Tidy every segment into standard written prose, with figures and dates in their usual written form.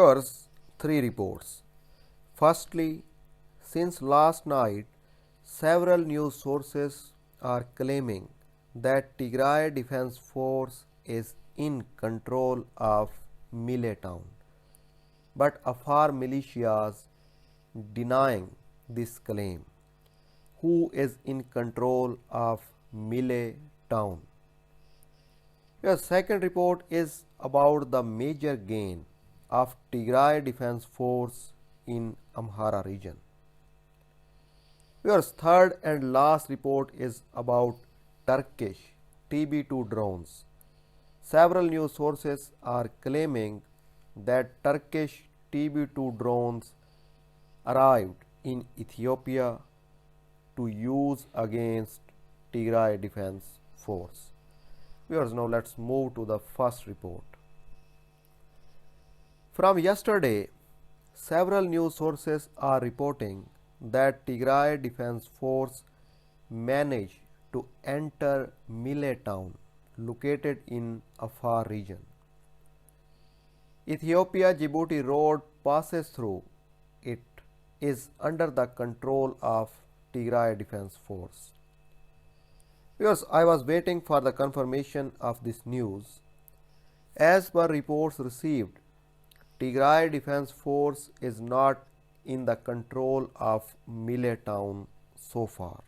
Viewers, three reports. Firstly, since last night, several news sources are claiming that Tigray Defense Force is in control of Mile town, but Afar militias denying this claim. Who is in control of Mile town? Your second report is about the major gain of Tigray Defense Force in Amhara region. Your third and last report is about Turkish TB2 drones. Several news sources are claiming that Turkish TB2 drones arrived in Ethiopia to use against Tigray Defense Force. Viewers, now let's move to the first report. From yesterday, several news sources are reporting that Tigray Defense Force managed to enter Mile town located in Afar region. Ethiopia-Djibouti road passes through it is under the control of Tigray Defense Force. Viewers, I was waiting for the confirmation of this news. As per reports received, Tigray Defense Force is not in the control of Mile town so far.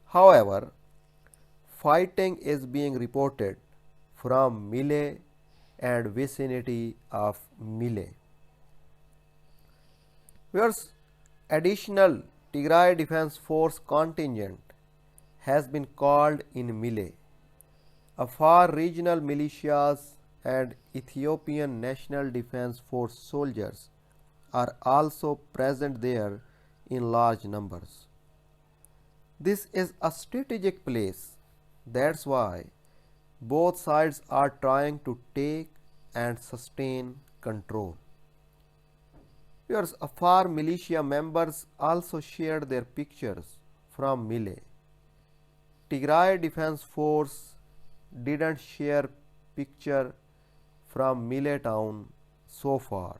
However, fighting is being reported from Mile and vicinity of Mile. Viewers, additional Tigray Defense Force contingent has been called in Mile. Afar regional militias and Ethiopian National Defense Force soldiers are also present there in large numbers. This is a strategic place. That's why both sides are trying to take and sustain control. Viewers, Afar militia members also shared their pictures from Mile. Tigray Defense Force didn't share picture from Mile town so far.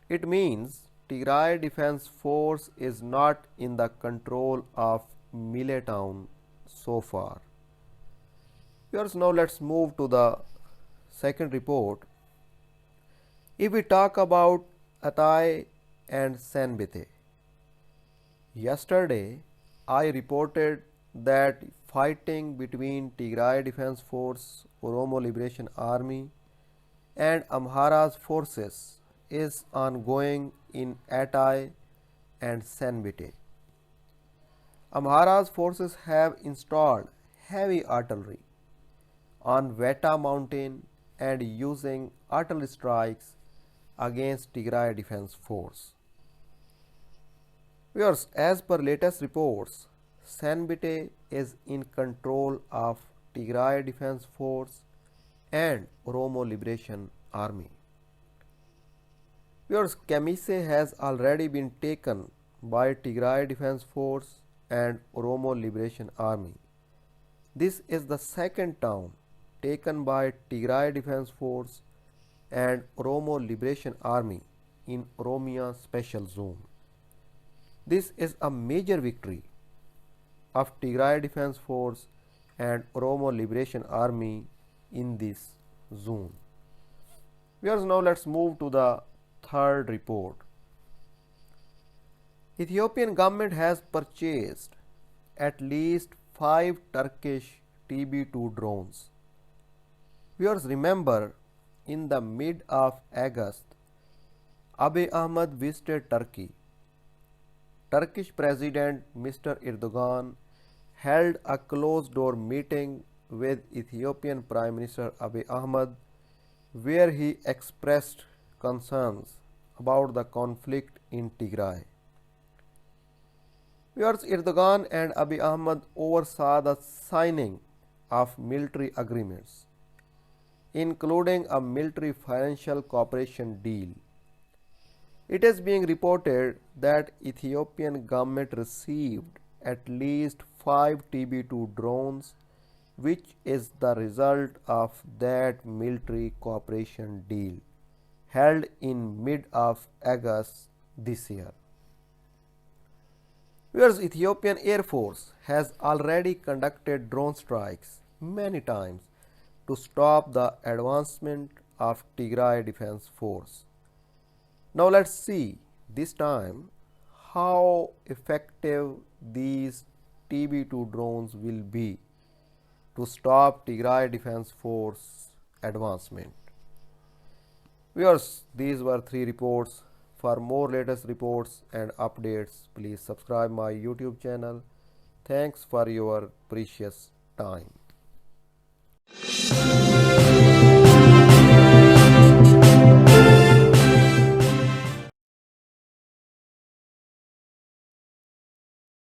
It means Tigray Defense Force is not in the control of Mile town so far. Viewers, now let's move to the second report. If we talk about Atay and Senbite, yesterday I reported that fighting between Tigray Defense Force, Oromo Liberation Army and Amhara's forces is ongoing in Atay and Senbite. Amhara's forces have installed heavy artillery on Veta mountain and using artillery strikes against Tigray Defense Force. Viewers, as per latest reports, Senbite is in control of Tigray Defense Force and Oromo Liberation Army. Viewers, Kemise has already been taken by Tigray Defense Force and Oromo Liberation Army. This is the second town taken by Tigray Defense Force and Oromo Liberation Army in Oromia Special Zone. This is a major victory of Tigray Defense Force and Oromo Liberation Army in this zone. Viewers, now let's move to the third report. Ethiopian government has purchased at least 5 Turkish TB2 drones. Viewers, remember in the mid of August, Abiy Ahmed visited Turkey. Turkish President Mr. Erdogan held a closed-door meeting with Ethiopian Prime Minister Abiy Ahmed, where he expressed concerns about the conflict in Tigray. Viewers, Erdogan and Abiy Ahmed oversaw the signing of military agreements, including a military financial cooperation deal. It is being reported that Ethiopian government received at least 5 TB2 drones, which is the result of that military cooperation deal held in mid of August this year. Whereas Ethiopian Air Force has already conducted drone strikes many times to stop the advancement of Tigray Defense Force. Now let's see this time how effective these TB2 drones will be to stop Tigray Defense Force advancement. Viewers, these were 3 reports. For more latest reports and updates, please subscribe my YouTube channel. Thanks for your precious time.